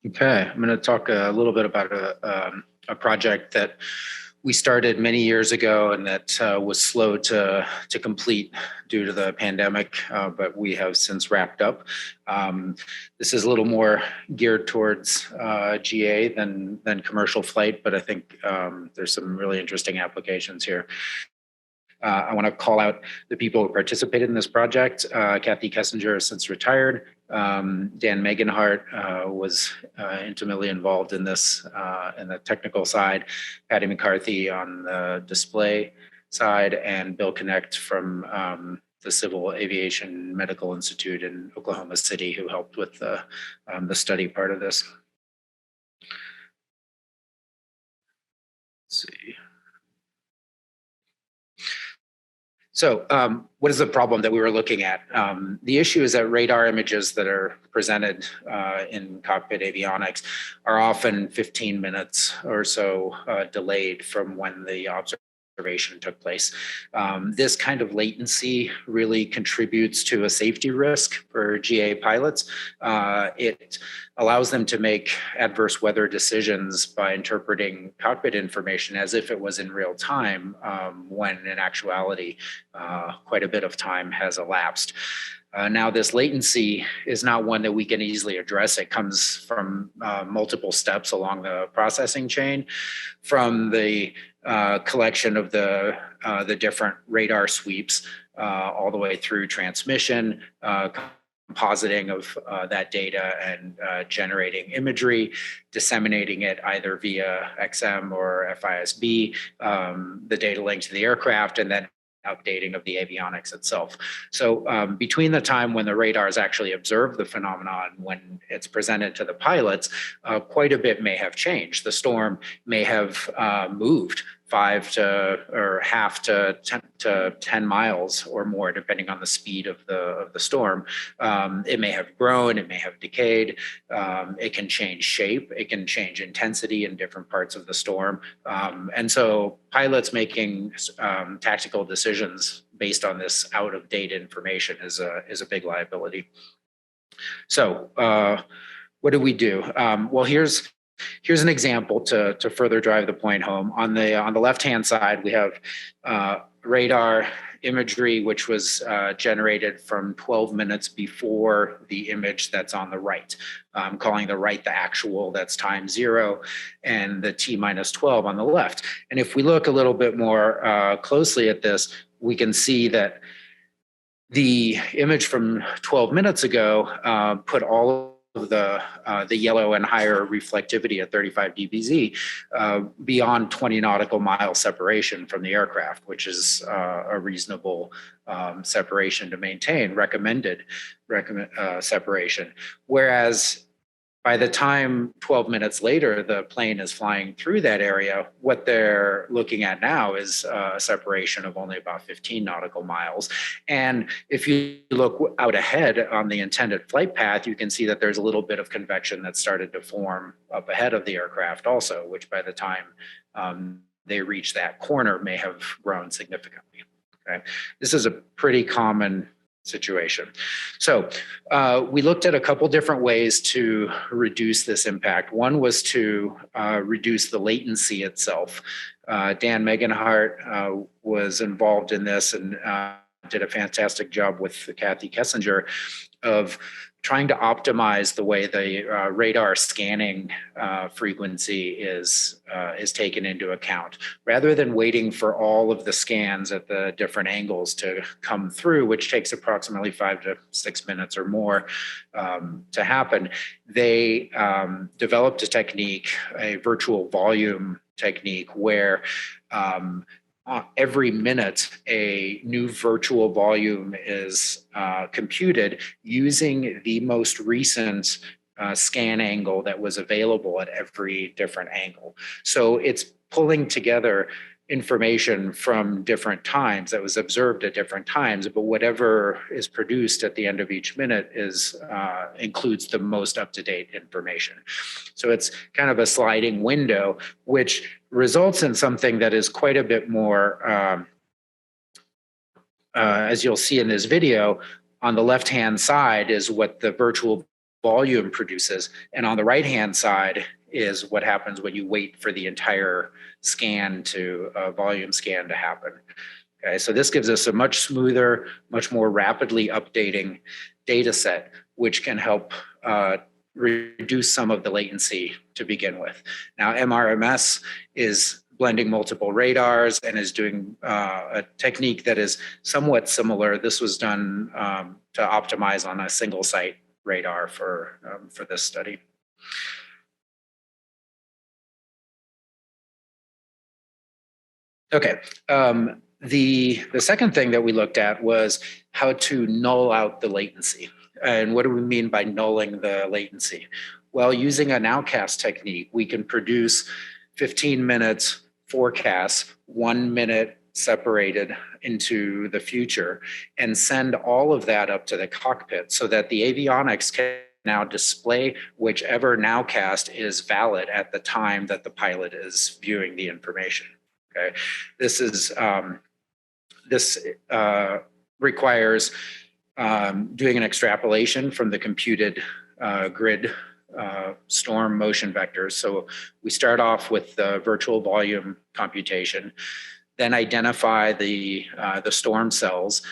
Okay, I'm going to talk a little bit about a project that we started many years ago and that was slow to complete due to the pandemic, but we have since wrapped up. This is a little more geared towards GA than commercial flight, but I think there's some really interesting applications here. I want to call out the people who participated in this project. Kathy Kessinger has since retired. Dan Meganhart was intimately involved in this in the technical side. Patty McCarthy on the display side, and Bill Connect from the Civil Aviation Medical Institute in Oklahoma City, who helped with the study part of this. Let's see. So what is the problem that we were looking at? The issue is that radar images that are presented in cockpit avionics are often 15 minutes or so delayed from when the observation took place. This kind of latency really contributes to a safety risk for GA pilots. It allows them to make adverse weather decisions by interpreting cockpit information as if it was in real time, when in actuality, quite a bit of time has elapsed. Now, this latency is not one that we can easily address. It comes from multiple steps along the processing chain, from the collection of the different radar sweeps all the way through transmission, compositing of that data and generating imagery, disseminating it either via XM or FISB, the data link to the aircraft, and then updating of the avionics itself. So between the time when the radars actually observe the phenomenon, when it's presented to the pilots, quite a bit may have changed. The storm may have moved 5 to or half to 10 miles or more, depending on the speed of the storm. It may have grown, it may have decayed, it can change shape, it can change intensity in different parts of the storm. And so pilots making tactical decisions based on this out-of-date information is a big liability. So what do we do? Well, here's an example to further drive the point home. On the left-hand side, we have radar imagery, which was generated from 12 minutes before the image that's on the right. I'm calling the right the actual, that's time 0, and the T minus 12 on the left. And if we look a little bit more closely at this, we can see that the image from 12 minutes ago put all of the yellow and higher reflectivity at 35 dBz beyond 20 nautical mile separation from the aircraft, which is a reasonable separation to maintain, recommended separation. Whereas by the time 12 minutes later, the plane is flying through that area, what they're looking at now is a separation of only about 15 nautical miles. And if you look out ahead on the intended flight path, you can see that there's a little bit of convection that started to form up ahead of the aircraft also, which by the time they reach that corner may have grown significantly. Okay? This is a pretty common situation. So we looked at a couple different ways to reduce this impact. One was to reduce the latency itself. Dan Meganhart was involved in this and did a fantastic job with Kathy Kessinger of trying to optimize the way the radar scanning frequency is taken into account. Rather than waiting for all of the scans at the different angles to come through, which takes approximately 5 to 6 minutes or more to happen, they developed a technique, a virtual volume technique, where every minute, a new virtual volume is computed using the most recent scan angle that was available at every different angle. So it's pulling together information from different times that was observed at different times, but whatever is produced at the end of each minute is includes the most up-to-date information. So it's kind of a sliding window, which results in something that is quite a bit more, as you'll see in this video, on the left-hand side is what the virtual volume produces. And on the right-hand side is what happens when you wait for the entire scan to volume scan to happen. Okay, so this gives us a much smoother, much more rapidly updating data set, which can help reduce some of the latency to begin with. Now, MRMS is blending multiple radars and is doing a technique that is somewhat similar. This was done to optimize on a single site radar for this study. Okay, the second thing that we looked at was how to null out the latency. And what do we mean by nulling the latency? Well, using a nowcast technique, we can produce 15 minutes forecasts, 1 minute separated into the future, and send all of that up to the cockpit so that the avionics can now display whichever nowcast is valid at the time that the pilot is viewing the information. Okay, this is requires doing an extrapolation from the computed grid storm motion vectors. So we start off with the virtual volume computation, then identify the storm cells,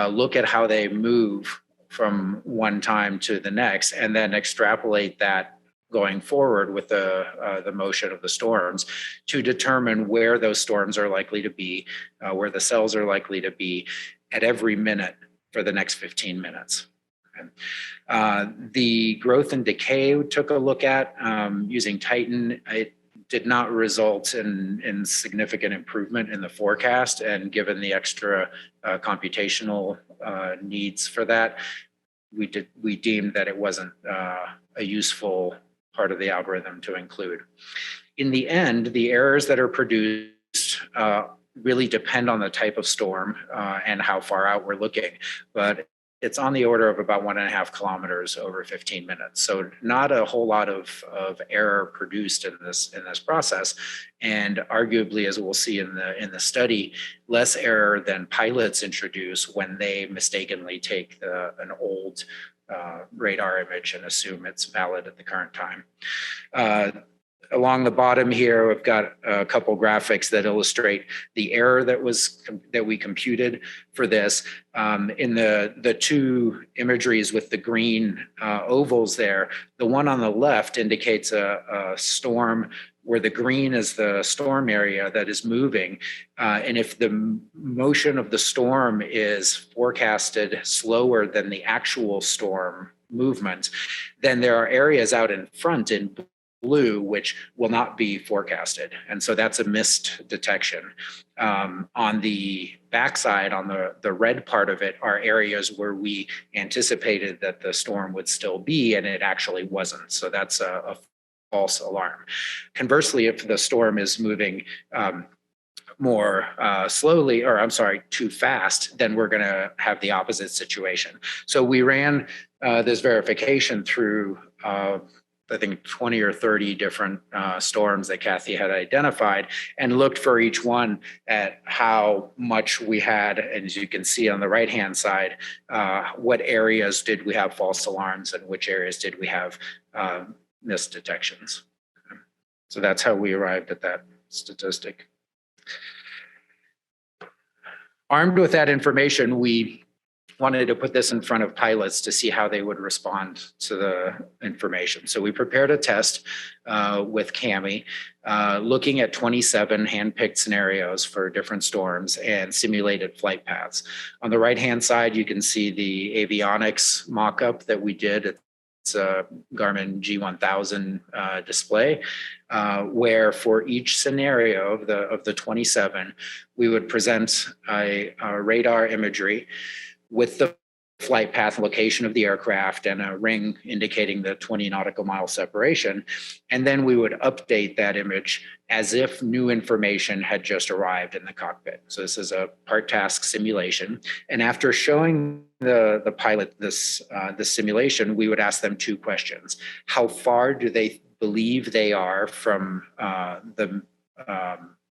look at how they move from one time to the next, and then extrapolate that going forward with the motion of the storms to determine where those storms are likely to be, where the cells are likely to be at every minute for the next 15 minutes. The growth and decay we took a look at using Titan. It did not result in significant improvement in the forecast, and given the extra computational needs for that, we deemed that it wasn't a useful part of the algorithm to include. In the end, the errors that are produced really depend on the type of storm and how far out we're looking, but it's on the order of about 1.5 kilometers over 15 minutes. So not a whole lot of error produced in this process, and arguably, as we'll see in the study, less error than pilots introduce when they mistakenly take an old radar image and assume it's valid at the current time. Along the bottom here, we've got a couple graphics that illustrate the error that we computed for this. In the two imageries with the green ovals there, the one on the left indicates a storm where the green is the storm area that is moving. And if the motion of the storm is forecasted slower than the actual storm movement, then there are areas out in front in blue which will not be forecasted. And so that's a missed detection. On the backside, on the red part of it, are areas where we anticipated that the storm would still be, and it actually wasn't. So that's a false alarm. Conversely, if the storm is moving more slowly, or I'm sorry, too fast, then we're going to have the opposite situation. So we ran this verification through I think 20 or 30 different storms that Kathy had identified, and looked for each one at how much we had. And as you can see on the right-hand side, what areas did we have false alarms and which areas did we have missed detections. So that's how we arrived at that statistic. Armed with that information, we wanted to put this in front of pilots to see how they would respond to the information. So we prepared a test with CAMI, looking at 27 handpicked scenarios for different storms and simulated flight paths. On the right-hand side, you can see the avionics mock-up that we did. It's a Garmin G1000 display, where for each scenario of the 27, we would present a radar imagery with the flight path location of the aircraft and a ring indicating the 20 nautical mile separation. And then we would update that image as if new information had just arrived in the cockpit. So this is a part task simulation. And after showing the pilot this simulation, we would ask them two questions. How far do they believe they are from the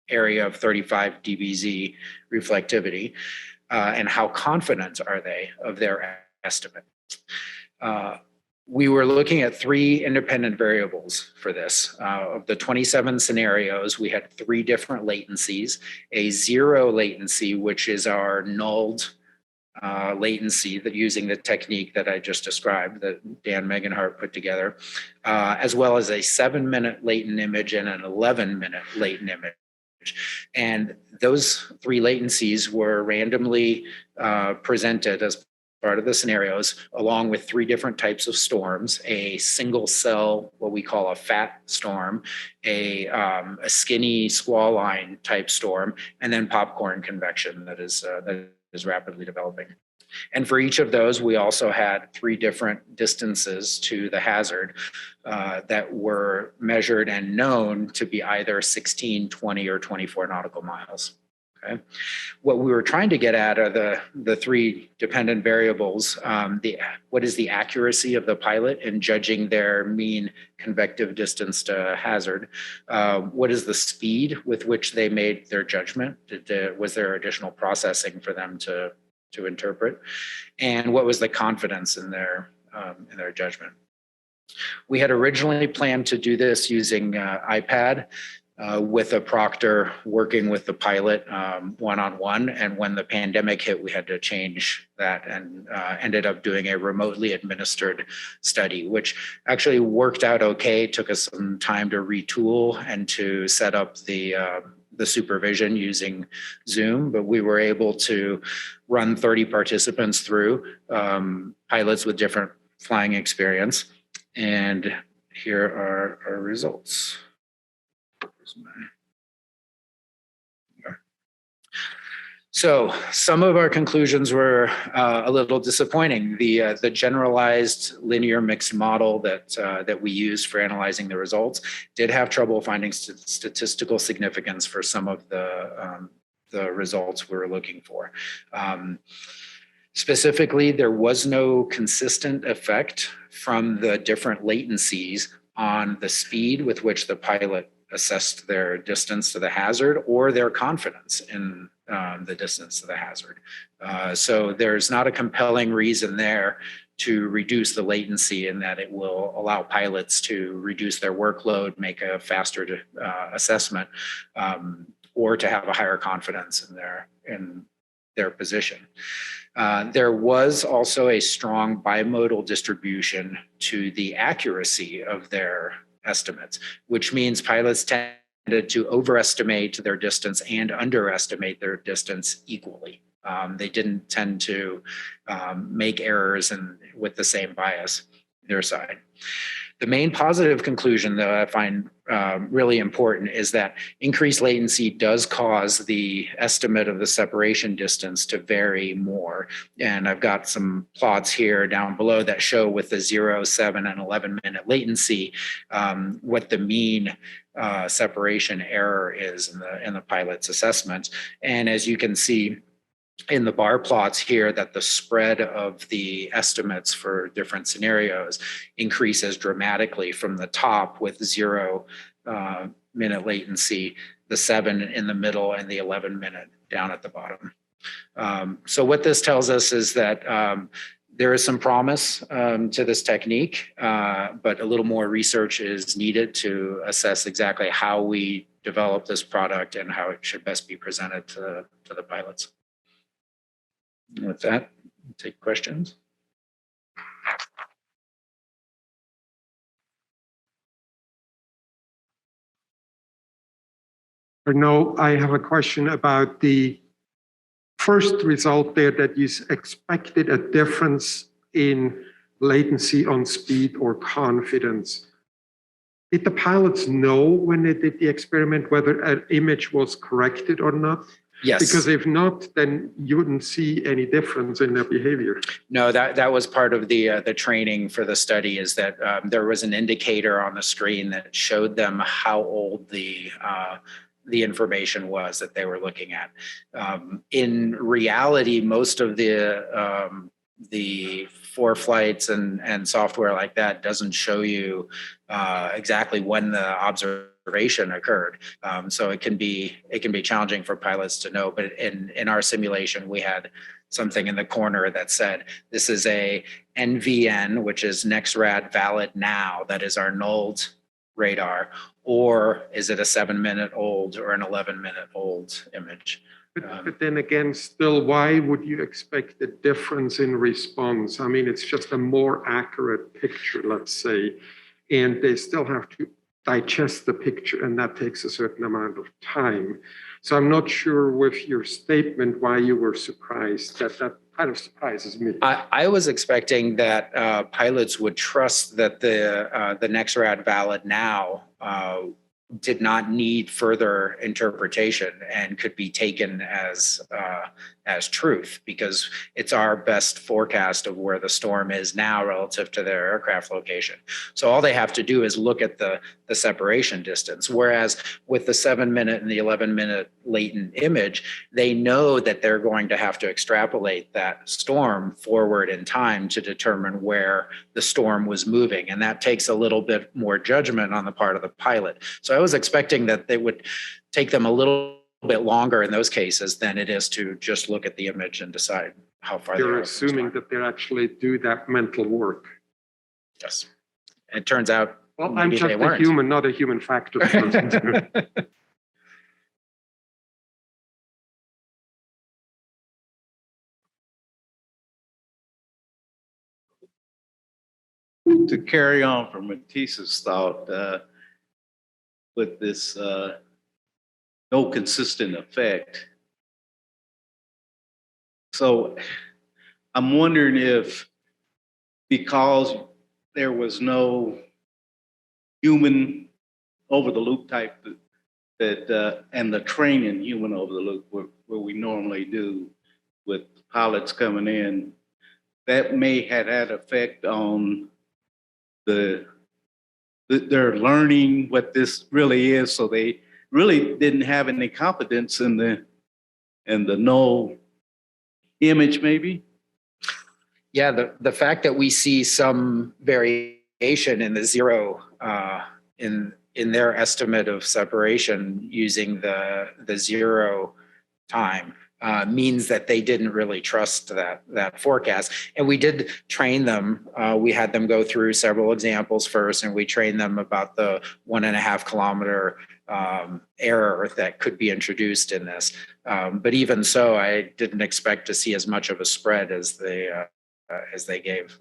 area of 35 dBz reflectivity? And how confident are they of their estimate? we were looking at 3 independent variables for this. Of the 27 scenarios, we had 3 different latencies, a 0 latency, which is our nulled latency, that using the technique that I just described that Dan Megenhart put together, as well as a 7-minute latent image and an 11-minute latent image. And those 3 latencies were randomly presented as part of the scenarios, along with 3 different types of storms: a single cell, what we call a fat storm, a skinny squall line type storm, and then popcorn convection that is rapidly developing. And for each of those, we also had 3 different distances to the hazard that were measured and known to be either 16, 20, or 24 nautical miles. Okay. What we were trying to get at are the 3 dependent variables. What is the accuracy of the pilot in judging their mean convective distance to hazard? What is the speed with which they made their judgment? Was there additional processing for them to interpret? And what was the confidence in their judgment? We had originally planned to do this using iPad, with a proctor working with the pilot one-on-one. And when the pandemic hit, we had to change that and ended up doing a remotely administered study, which actually worked out okay. Took us some time to retool and to set up the supervision using Zoom, but we were able to run 30 participants through, pilots with different flying experience. And here are our results. So some of our conclusions were a little disappointing. The generalized linear mixed model that we used for analyzing the results did have trouble finding statistical significance for some of the results we were looking for. Specifically, there was no consistent effect from the different latencies on the speed with which the pilot assessed their distance to the hazard or their confidence in the distance to the hazard. So there's not a compelling reason there to reduce the latency, in that it will allow pilots to reduce their workload, make a faster assessment, or to have a higher confidence in their position. There was also a strong bimodal distribution to the accuracy of their estimates, which means pilots tended to overestimate their distance and underestimate their distance equally. They didn't tend to make errors with the same bias their side. The main positive conclusion that I find really important is that increased latency does cause the estimate of the separation distance to vary more. And I've got some plots here down below that show with the 0, 7, and 11-minute latency what the mean separation error is in the pilot's assessment. And as you can see in the bar plots here, that the spread of the estimates for different scenarios increases dramatically from the top with 0 minute latency, the 7 in the middle, and the 11-minute down at the bottom. So what this tells us is that there is some promise to this technique, but a little more research is needed to assess exactly how we develop this product and how it should best be presented to the pilots. And with that, take questions. Arnaud, I have a question about the first result there, that you expected a difference in latency on speed or confidence. Did the pilots know when they did the experiment whether an image was corrected or not? Yes. Because if not, then you wouldn't see any difference in their behavior. No, that was part of the training for the study, is that there was an indicator on the screen that showed them how old the information was that they were looking at. In reality, most of the for flights and software like that doesn't show you exactly when the observation observation occurred. So it can be challenging for pilots to know. But in our simulation, we had something in the corner that said, this is a NVN, which is NEXRAD valid now, that is our nulled radar, or is it a 7-minute-old or an 11-minute-old image? But then again, still, why would you expect a difference in response? I mean, it's just a more accurate picture, let's say, and they still have to digest the picture, and that takes a certain amount of time. So I'm not sure with your statement why you were surprised. That kind of surprises me. I was expecting that pilots would trust that the NEXRAD valid now did not need further interpretation and could be taken as truth, because it's our best forecast of where the storm is now relative to their aircraft location. So all they have to do is look at the separation distance. Whereas with the 7-minute and the 11-minute latent image, they know that they're going to have to extrapolate that storm forward in time to determine where the storm was moving. And that takes a little bit more judgment on the part of the pilot. So I was expecting that they would take them a little bit longer in those cases than it is to just look at the image and decide how far you're assuming that they actually do that mental work. Yes. It turns out, well, I'm just a human, not a human factor person. To carry on from Matisse's thought, with this no consistent effect. So I'm wondering if, because there was no human over the loop type that and the training human over the loop where we normally do with pilots coming in, that may have had effect on they're learning what this really is, so they really didn't have any confidence in the null image, maybe. Yeah, the fact that we see some variation in the zero in their estimate of separation using the zero time means that they didn't really trust that forecast. And we did train them. We had them go through several examples first, and we trained them about the 1.5 kilometer error that could be introduced in this. But even so, I didn't expect to see as much of a spread as they gave.